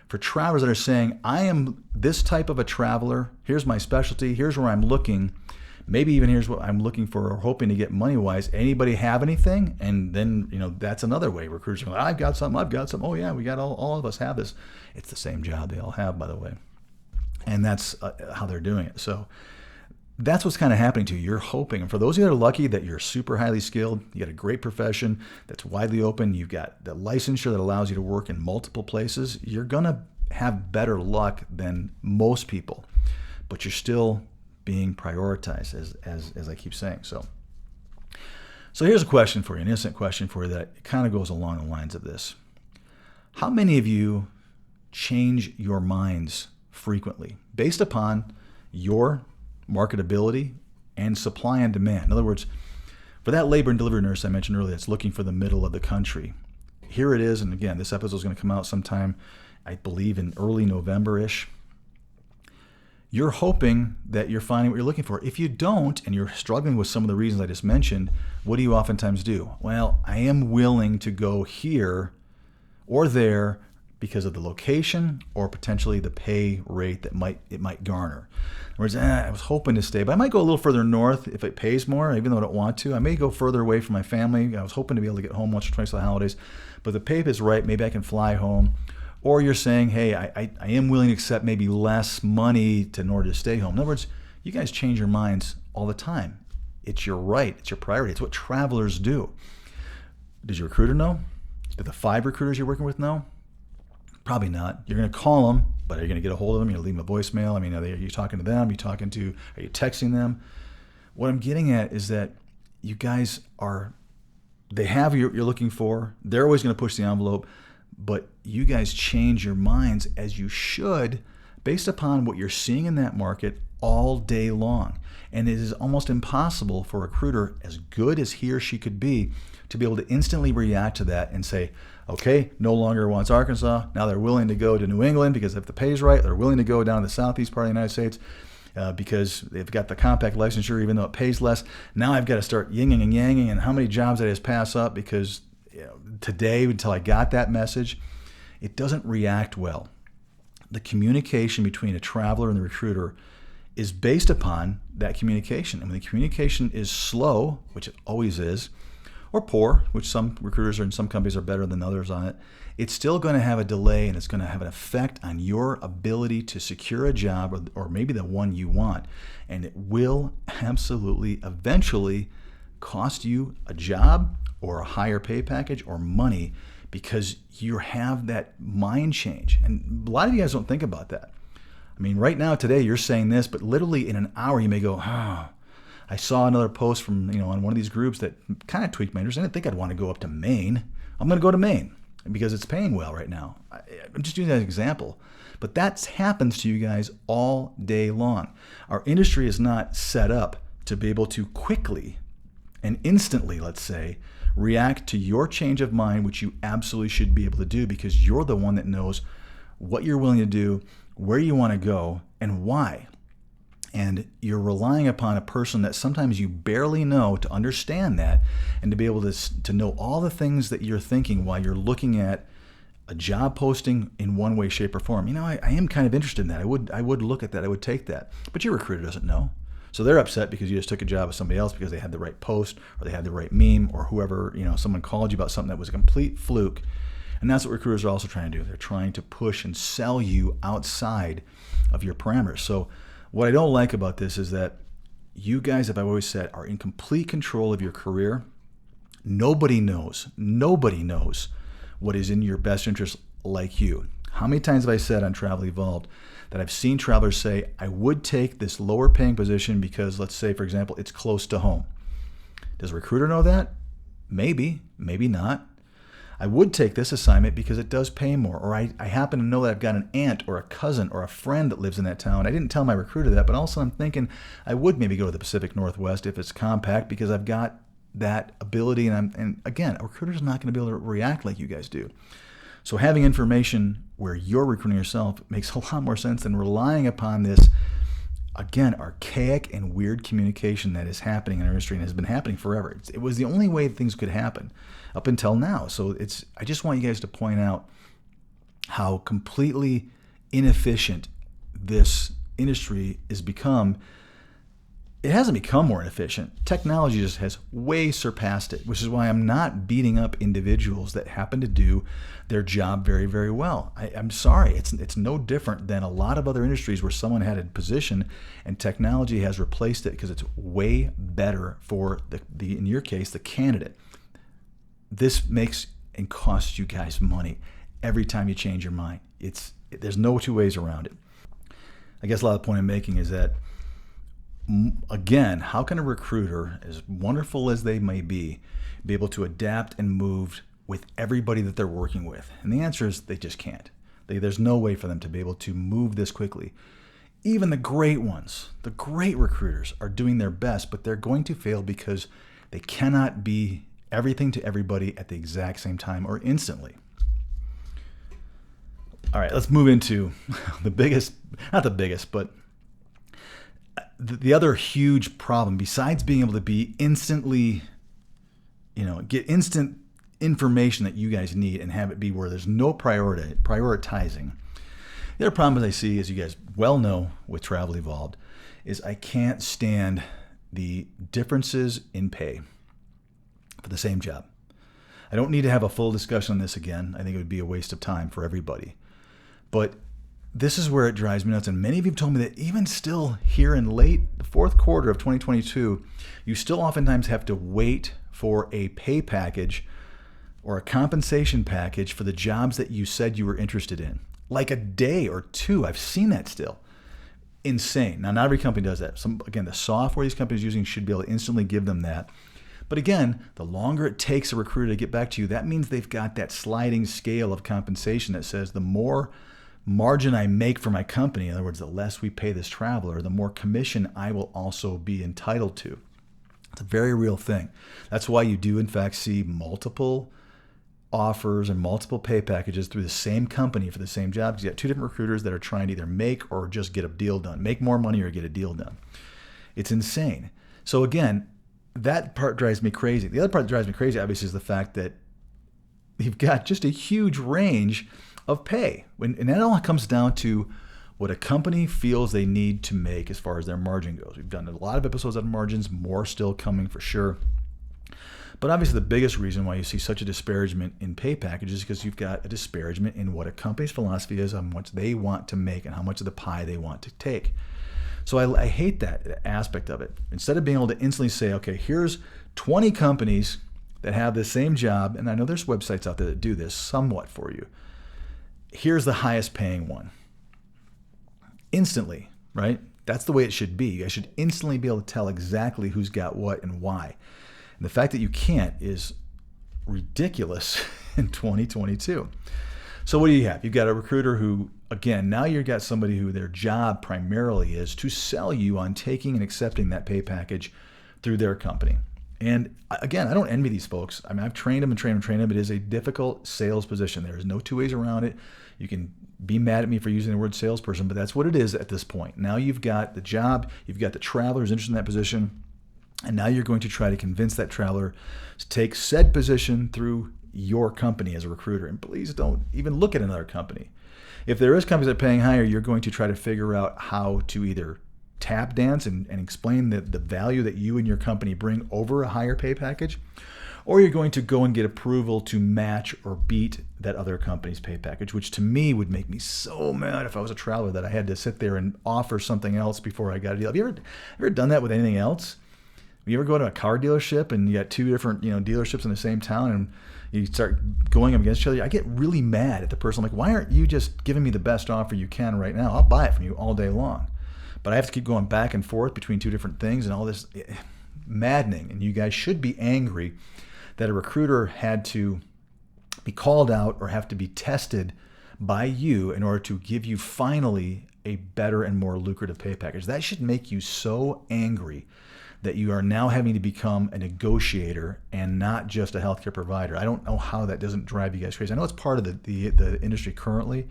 for travelers that are saying, I am this type of a traveler. Here's my specialty. Here's where I'm looking. Maybe even here's what I'm looking for or hoping to get money-wise. Anybody have anything? And then, that's another way. Recruiters are like, I've got something. Oh, yeah, we got all of us have this. It's the same job they all have, by the way. And that's how they're doing it. So that's what's kind of happening to you. You're hoping, and for those of you that are lucky that you're super highly skilled, you got a great profession that's widely open, you've got the licensure that allows you to work in multiple places, you're going to have better luck than most people. But you're still being prioritized, as I keep saying. So here's a question for you, an innocent question for you that kind of goes along the lines of this. How many of you change your minds frequently based upon your marketability and supply and demand? In other words, for that labor and delivery nurse I mentioned earlier that's looking for the middle of the country, here it is. And again, this episode is going to come out sometime, I believe, in early November-ish. You're hoping that you're finding what you're looking for. If you don't, and you're struggling with some of the reasons I just mentioned, what do you oftentimes do? Well, I am willing to go here or there because of the location or potentially the pay rate that it might garner. In other words, I was hoping to stay, but I might go a little further north if it pays more, even though I don't want to. I may go further away from my family. I was hoping to be able to get home once or twice for the holidays, but the pay is right. Maybe I can fly home. Or you're saying, hey, I am willing to accept maybe less money in order to stay home. In other words, you guys change your minds all the time. It's your right. It's your priority. It's what travelers do. Does your recruiter know? Do the 5 recruiters you're working with know? Probably not. You're going to call them, but are you going to get a hold of them? You're going to leave them a voicemail. I mean, are you talking to them? Are you texting them? What I'm getting at is that you guys they have what you're looking for. They're always going to push the envelope, but you guys change your minds, as you should, based upon what you're seeing in that market all day long. And it is almost impossible for a recruiter, as good as he or she could be, to be able to instantly react to that and say, okay, no longer wants Arkansas. Now they're willing to go to New England because if the pay's right, they're willing to go down to the southeast part of the United States because they've got the compact licensure, even though it pays less. Now I've got to start yinging and yanging, and how many jobs I just pass up because today, until I got that message, it doesn't react well. The communication between a traveler and the recruiter is based upon that communication. And when the communication is slow, which it always is, or poor, which some recruiters and some companies are better than others on it, it's still going to have a delay, and it's going to have an effect on your ability to secure a job or maybe the one you want. And it will absolutely eventually cost you a job or a higher pay package or money because you have that mind change. And a lot of you guys don't think about that. I mean, right now, today, you're saying this, but literally in an hour, you may go, I saw another post from, on one of these groups that kind of tweaked my interest. I didn't think I'd want to go up to Maine. I'm going to go to Maine because it's paying well right now. I'm just using that as an example. But that happens to you guys all day long. Our industry is not set up to be able to quickly and instantly, let's say, react to your change of mind, which you absolutely should be able to do because you're the one that knows what you're willing to do, where you want to go, and why. And you're relying upon a person that sometimes you barely know to understand that and to be able to know all the things that you're thinking while you're looking at a job posting in one way, shape, or form. I am kind of interested in that. I would look at that. I would take that. But your recruiter doesn't know. So they're upset because you just took a job with somebody else because they had the right post or they had the right meme or whoever, someone called you about something that was a complete fluke. And that's what recruiters are also trying to do. They're trying to push and sell you outside of your parameters. So what I don't like about this is that you guys, as I've always said, are in complete control of your career. Nobody knows what is in your best interest like you. How many times have I said on Travel Evolved that I've seen travelers say, I would take this lower paying position because, let's say, for example, it's close to home. Does a recruiter know that? Maybe, maybe not. I would take this assignment because it does pay more, or I happen to know that I've got an aunt or a cousin or a friend that lives in that town. I didn't tell my recruiter that, but also I'm thinking I would maybe go to the Pacific Northwest if it's compact because I've got that ability. And again, a recruiter's not going to be able to react like you guys do. So having information where you're recruiting yourself makes a lot more sense than relying upon this, again, archaic and weird communication that is happening in our industry and has been happening forever. It was the only way things could happen up until now. So I just want you guys to point out how completely inefficient this industry has become it hasn't become more inefficient. Technology just has way surpassed it, which is why I'm not beating up individuals that happen to do their job very, very well. I'm sorry. It's no different than a lot of other industries where someone had a position and technology has replaced it because it's way better for the in your case, the candidate. This makes and costs you guys money every time you change your mind. There's no two ways around it. I guess a lot of the point I'm making is that, again, how can a recruiter, as wonderful as they may be able to adapt and move with everybody that they're working with? And the answer is they just can't. There's no way for them to be able to move this quickly. Even the great ones, the great recruiters are doing their best, but they're going to fail because they cannot be everything to everybody at the exact same time or instantly. All right, let's move into the biggest, not the biggest, but the other huge problem, besides being able to be instantly, get instant information that you guys need and have it be where there's no prioritizing. The other problem I see, as you guys well know with Travel Evolved, is I can't stand the differences in pay for the same job. I don't need to have a full discussion on this again. I think it would be a waste of time for everybody. But this is where it drives me nuts. And many of you have told me that even still here in the fourth quarter of 2022, you still oftentimes have to wait for a pay package or a compensation package for the jobs that you said you were interested in. Like a day or two. I've seen that still. Insane. Now, not every company does that. Again, the software these companies are using should be able to instantly give them that. But again, the longer it takes a recruiter to get back to you, that means they've got that sliding scale of compensation that says the more margin I make for my company, in other words, the less we pay this traveler, the more commission I will also be entitled to. It's a very real thing. That's why you do, in fact, see multiple offers and multiple pay packages through the same company for the same job. You got two different recruiters that are trying to either make or just get a deal done, make more money or get a deal done. It's insane. So again, that part drives me crazy. The other part that drives me crazy, obviously, is the fact that you've got just a huge range of pay. And that all comes down to what a company feels they need to make as far as their margin goes. We've done a lot of episodes on margins, more still coming for sure. But obviously the biggest reason why you see such a disparagement in pay packages is because you've got a disparagement in what a company's philosophy is on what they want to make and how much of the pie they want to take. So I hate that aspect of it. Instead of being able to instantly say, okay, here's 20 companies that have the same job, and I know there's websites out there that do this somewhat for you. Here's the highest paying one. Instantly, right? That's the way it should be. I should instantly be able to tell exactly who's got what and why. And the fact that you can't is ridiculous in 2022. So what do you have? You've got a recruiter who, again, now you've got somebody who their job primarily is to sell you on taking and accepting that pay package through their company. And again, I don't envy these folks. I mean, I've trained them and trained them and trained them. It is a difficult sales position. There is no two ways around it. You can be mad at me for using the word salesperson, but that's what it is at this point. Now you've got the job, you've got the traveler who's interested in that position, and now you're going to try to convince that traveler to take said position through your company as a recruiter. And please don't even look at another company. If there is companies that are paying higher, you're going to try to figure out how to either tap dance and explain the value that you and your company bring over a higher pay package, or you're going to go and get approval to match or beat that other company's pay package, which to me would make me so mad if I was a traveler that I had to sit there and offer something else before I got a deal. Have you ever done that with anything else? You ever go to a car dealership and you got two different dealerships in the same town and you start going up against each other? I get really mad at the person. I'm like, why aren't you just giving me the best offer you can right now? I'll buy it from you all day long. But I have to keep going back and forth between two different things and all this. Maddening. And you guys should be angry that a recruiter had to be called out or have to be tested by you in order to give you finally a better and more lucrative pay package. That should make you so angry that you are now having to become a negotiator and not just a healthcare provider. I don't know how that doesn't drive you guys crazy. I know it's part of the industry currently.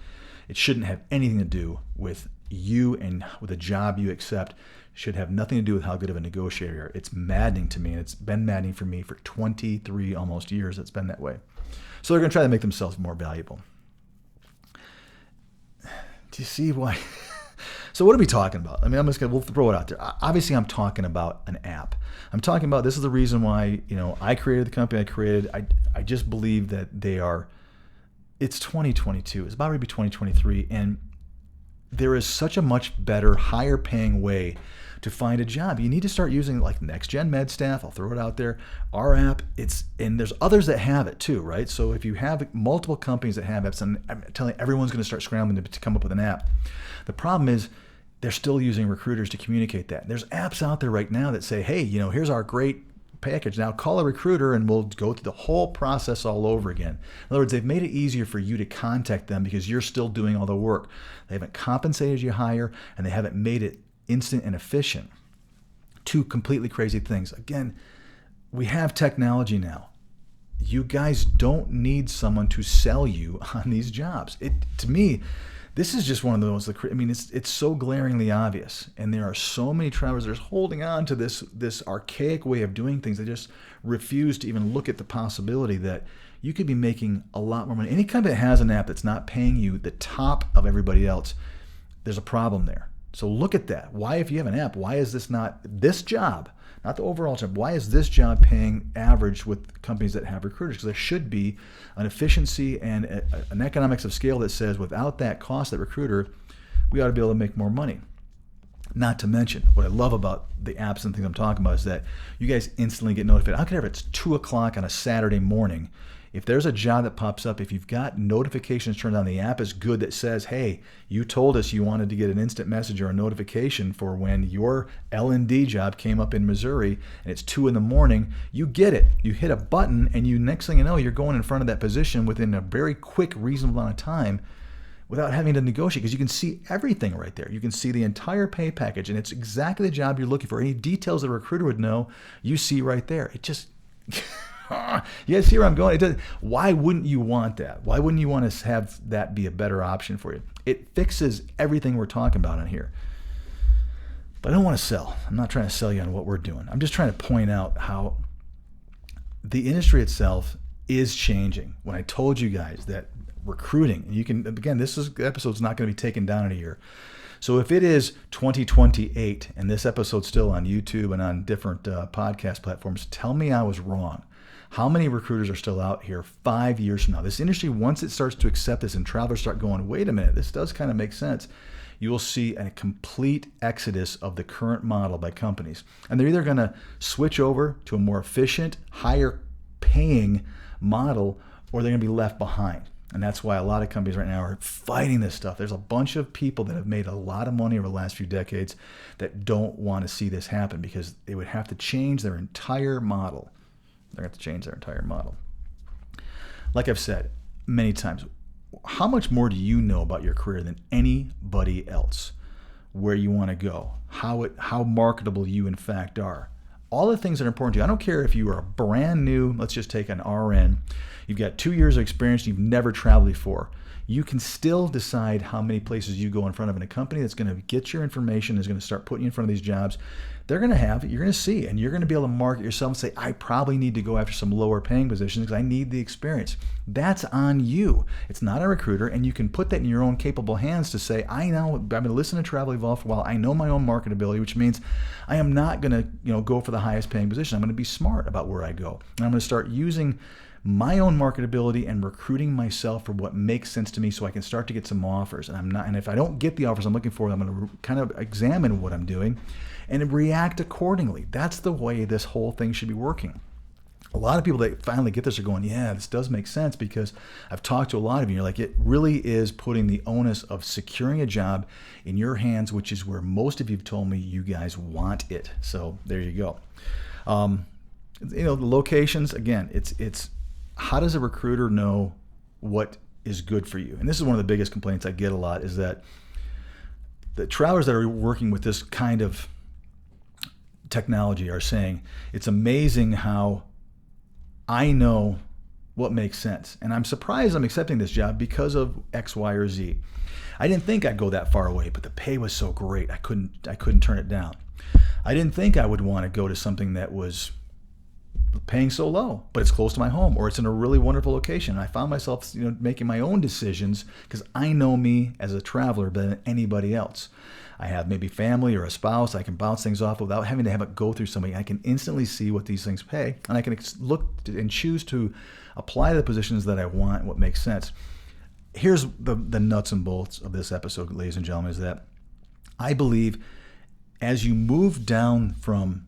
It shouldn't have anything to do with you and with a job you accept. It should have nothing to do with how good of a negotiator you are. It's maddening to me, and it's been maddening for me for 23 almost years. It's been that way. So they're going to try to make themselves more valuable. Do you see why? So what are we talking about? I mean, we'll throw it out there. Obviously, I'm talking about an app. I'm talking about, this is the reason why, I created the company I created. I just believe that it's 2022. It's about to be 2023. And there is such a much better, higher paying way to find a job. You need to start using like Next Gen Med Staff. I'll throw it out there. Our app, and there's others that have it too, right? So if you have multiple companies that have apps, and I'm telling you, everyone's going to start scrambling to come up with an app. The problem is they're still using recruiters to communicate that. There's apps out there right now that say, hey, here's our great package. Now call a recruiter and we'll go through the whole process all over again. In other words, they've made it easier for you to contact them because you're still doing all the work. They haven't compensated you higher, and they haven't made it instant and efficient. Two completely crazy things. Again, we have technology now. You guys don't need someone to sell you on these jobs. To me, this is just one of those, it's so glaringly obvious. And there are so many travelers that are holding on to this archaic way of doing things. They just refuse to even look at the possibility that you could be making a lot more money. Any company that has an app that's not paying you the top of everybody else, there's a problem there. So look at that. Why, if you have an app, why is this job, not the overall job, why is this job paying average with companies that have recruiters? Because there should be an efficiency and an economics of scale that says without that cost, that recruiter, we ought to be able to make more money. Not to mention, what I love about the apps and things I'm talking about is that you guys instantly get notified. I don't care if it's 2 o'clock on a Saturday morning. If there's a job that pops up, if you've got notifications turned on, the app is good that says, hey, you told us you wanted to get an instant message or a notification for when your L&D job came up in Missouri and it's 2 a.m, you get it. You hit a button and next thing you know, you're going in front of that position within a very quick, reasonable amount of time without having to negotiate, because you can see everything right there. You can see the entire pay package, and it's exactly the job you're looking for. Any details that a recruiter would know, you see right there. It just... You guys see where I'm going? Why wouldn't you want that? Why wouldn't you want to have that be a better option for you? It fixes everything we're talking about on here. But I don't want to sell. I'm not trying to sell you on what we're doing. I'm just trying to point out how the industry itself is changing. When I told you guys that recruiting, and you can, again, episode's not going to be taken down in a year. So if it is 2028 and this episode's still on YouTube and on different podcast platforms, tell me I was wrong. How many recruiters are still out here 5 years from now? This industry, once it starts to accept this and travelers start going, wait a minute, this does kind of make sense, you will see a complete exodus of the current model by companies. And they're either going to switch over to a more efficient, higher paying model, or they're going to be left behind. And that's why a lot of companies right now are fighting this stuff. There's a bunch of people that have made a lot of money over the last few decades that don't want to see this happen, because they would have to change their entire model. They're going to have to change their entire model. Like I've said many times, how much more do you know about your career than anybody else? Where you want to go, how marketable you in fact are. All the things that are important to you. I don't care if you are brand new, let's just take an RN, you've got 2 years of experience, you've never traveled before. You can still decide how many places you go in front of, in a company that's going to get your information, is going to start putting you in front of these jobs. They're going to have it, you're going to see, and you're going to be able to market yourself and say, I probably need to go after some lower paying positions because I need the experience. That's on you. It's not a recruiter, and you can put that in your own capable hands to say, I know, I've been listening to Travel Evolve for a while. I know my own marketability, which means I am not going to go for the highest paying position. I'm going to be smart about where I go. And I'm going to start using my own marketability and recruiting myself for what makes sense to me, so I can start to get some offers. And if I don't get the offers I'm looking for, I'm going to kind of examine what I'm doing and react accordingly. That's the way this whole thing should be working. A lot of people that finally get this are going, yeah, this does make sense, because I've talked to a lot of you. You're like, it really is putting the onus of securing a job in your hands, which is where most of you have told me you guys want it. So there you go. The locations, again, it's how does a recruiter know what is good for you? And this is one of the biggest complaints I get a lot, is that the travelers that are working with this kind of technology are saying, it's amazing how I know what makes sense. And I'm surprised I'm accepting this job because of X, Y, or Z. I didn't think I'd go that far away, but the pay was so great, I couldn't turn it down. I didn't think I would want to go to something that was paying so low, but it's close to my home, or it's in a really wonderful location. And I found myself, making my own decisions because I know me as a traveler better than anybody else. I have maybe family or a spouse I can bounce things off without having to have it go through somebody. I can instantly see what these things pay, and I can look and choose to apply the positions that I want and what makes sense. Here's the nuts and bolts of this episode, ladies and gentlemen, is that I believe as you move down from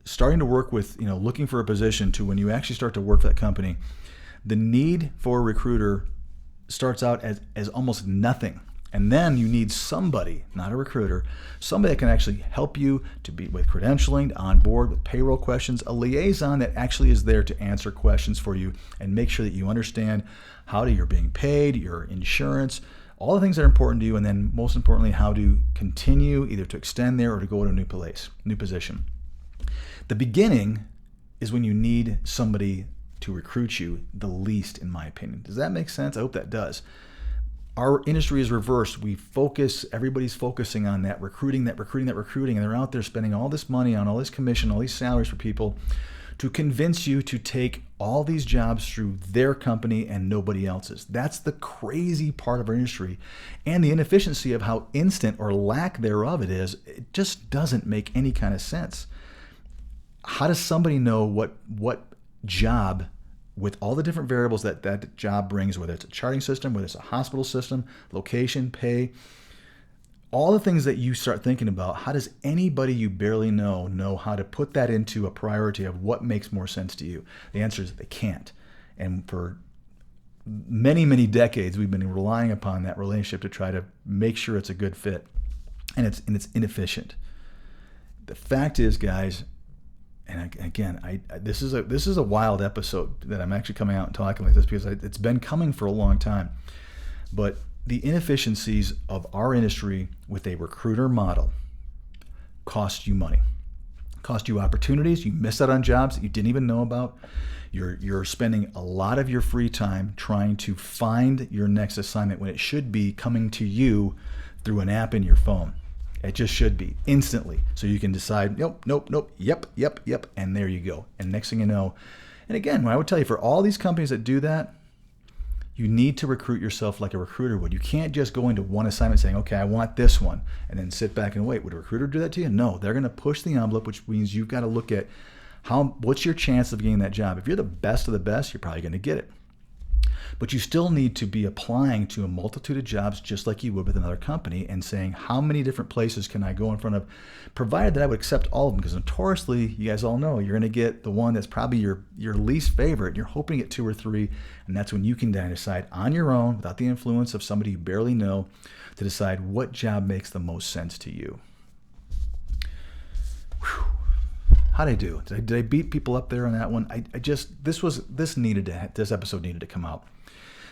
starting to work with, looking for a position to when you actually start to work for that company, the need for a recruiter starts out as almost nothing. And then you need somebody, not a recruiter, somebody that can actually help you to be with credentialing, on board with payroll questions, a liaison that actually is there to answer questions for you and make sure that you understand how you're being paid, your insurance, all the things that are important to you, and then most importantly, how to continue either to extend there or to go to a new place, new position. The beginning is when you need somebody to recruit you the least, in my opinion. Does that make sense? I hope that does. Our industry is reversed. Everybody's focusing on that recruiting, and they're out there spending all this money on all this commission, all these salaries for people to convince you to take all these jobs through their company and nobody else's. That's the crazy part of our industry, and the inefficiency of how instant or lack thereof it is. It just doesn't make any kind of sense. How does somebody know what job, with all the different variables that job brings, whether it's a charting system, whether it's a hospital system, location, pay, all the things that you start thinking about, how does anybody you barely know how to put that into a priority of what makes more sense to you? The answer is they can't. And for many, many decades, we've been relying upon that relationship to try to make sure it's a good fit, and it's inefficient. The fact is, guys, and again, this is a wild episode that I'm actually coming out and talking like this because it's been coming for a long time. But the inefficiencies of our industry with a recruiter model cost you money, cost you opportunities. You miss out on jobs that you didn't even know about. You're spending a lot of your free time trying to find your next assignment when it should be coming to you through an app in your phone. It just should be instantly. So you can decide, nope, yep, and there you go. And next thing you know, and again, I would tell you, for all these companies that do that, you need to recruit yourself like a recruiter would. You can't just go into one assignment saying, okay, I want this one, and then sit back and wait. Would a recruiter do that to you? No, they're going to push the envelope, which means you've got to look at what's your chance of getting that job. If you're the best of the best, you're probably going to get it. But you still need to be applying to a multitude of jobs just like you would with another company and saying, how many different places can I go in front of, provided that I would accept all of them? Because notoriously, you guys all know, you're going to get the one that's probably your least favorite. You're hoping to get 2 or 3, and that's when you can then decide on your own, without the influence of somebody you barely know, to decide what job makes the most sense to you. Whew. How'd I do? Did I beat people up there on that one? This episode needed to come out.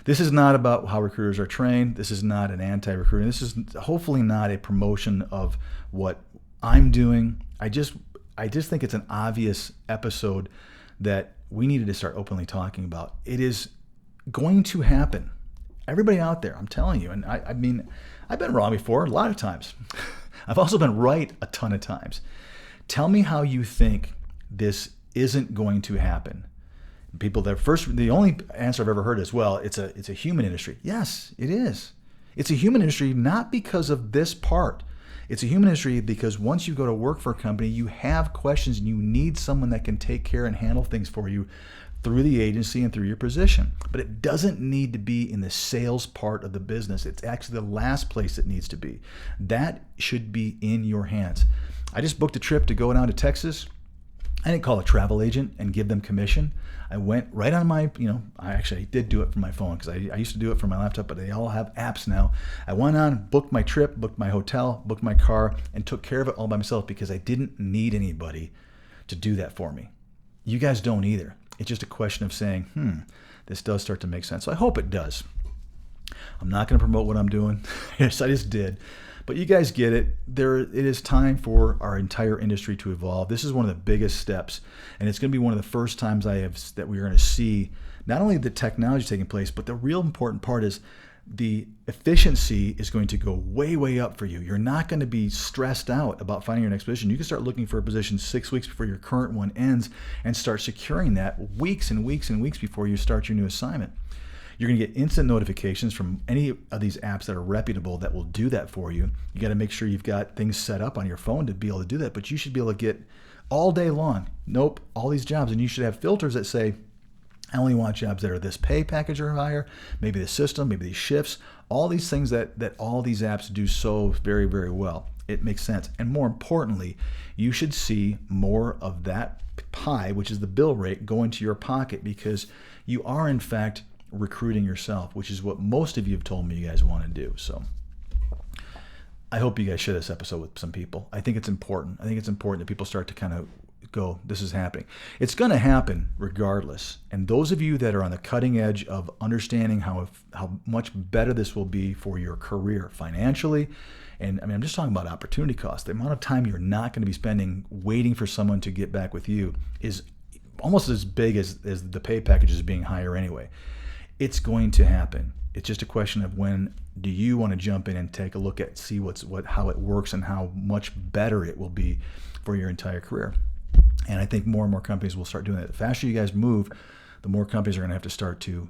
This is not about how recruiters are trained. This is not an anti-recruiting. This is hopefully not a promotion of what I'm doing. I just think it's an obvious episode that we needed to start openly talking about. It is going to happen. Everybody out there, I'm telling you, and I mean, I've been wrong before a lot of times. I've also been right a ton of times. Tell me how you think this isn't going to happen. People the only answer I've ever heard is, well, it's a human industry. Yes, it is. It's a human industry not because of this part. It's a human industry because once you go to work for a company, you have questions and you need someone that can take care and handle things for you through the agency and through your position. But it doesn't need to be in the sales part of the business. It's actually the last place it needs to be. That should be in your hands. I just booked a trip to go down to Texas. I didn't call a travel agent and give them commission. I went right on my, I did do it from my phone because I used to do it from my laptop, but they all have apps now. I went on, booked my trip, booked my hotel, booked my car, and took care of it all by myself because I didn't need anybody to do that for me. You guys don't either. It's just a question of saying, this does start to make sense. So I hope it does. I'm not going to promote what I'm doing. Yes, I just did. But you guys get it. It is time for our entire industry to evolve. This is one of the biggest steps, and it's going to be one of the first times that we're going to see not only the technology taking place, but the real important part is the efficiency is going to go way, way up for you. You're not going to be stressed out about finding your next position. You can start looking for a position 6 weeks before your current one ends and start securing that weeks and weeks and weeks before you start your new assignment. You're going to get instant notifications from any of these apps that are reputable that will do that for you. You got to make sure you've got things set up on your phone to be able to do that, but you should be able to get all day long, nope, all these jobs. And you should have filters that say, I only want jobs that are this pay package or higher, maybe the system, maybe these shifts, all these things that all these apps do so very, very well. It makes sense. And more importantly, you should see more of that pie, which is the bill rate, go into your pocket, because you are in fact recruiting yourself, which is what most of you have told me you guys want to do. So I hope you guys share this episode with some people. I think it's important. I think it's important that people start to kind of go, this is happening. It's going to happen regardless. And those of you that are on the cutting edge of understanding how much better this will be for your career financially, and I mean, I'm just talking about opportunity cost. The amount of time you're not going to be spending waiting for someone to get back with you is almost as big as the pay packages being higher anyway. It's going to happen. It's just a question of when do you want to jump in and take a look at, see how it works and how much better it will be for your entire career. And I think more and more companies will start doing that. The faster you guys move, the more companies are going to have to start to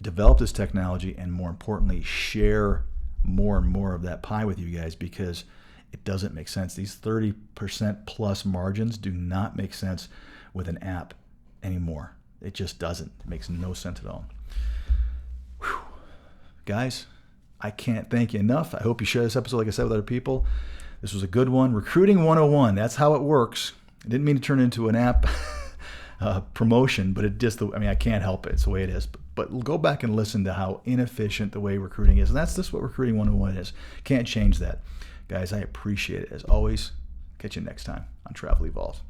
develop this technology and, more importantly, share more and more of that pie with you guys, because it doesn't make sense. These 30% plus margins do not make sense with an app anymore. It just doesn't. It makes no sense at all. Whew. Guys, I can't thank you enough. I hope you share this episode, like I said, with other people. This was a good one. Recruiting 101. That's how it works. I didn't mean to turn it into an app promotion, but it just, I can't help it. It's the way it is. But go back and listen to how inefficient the way recruiting is. And that's just what Recruiting 101 is. Can't change that. Guys, I appreciate it. As always, catch you next time on Travel Evolves.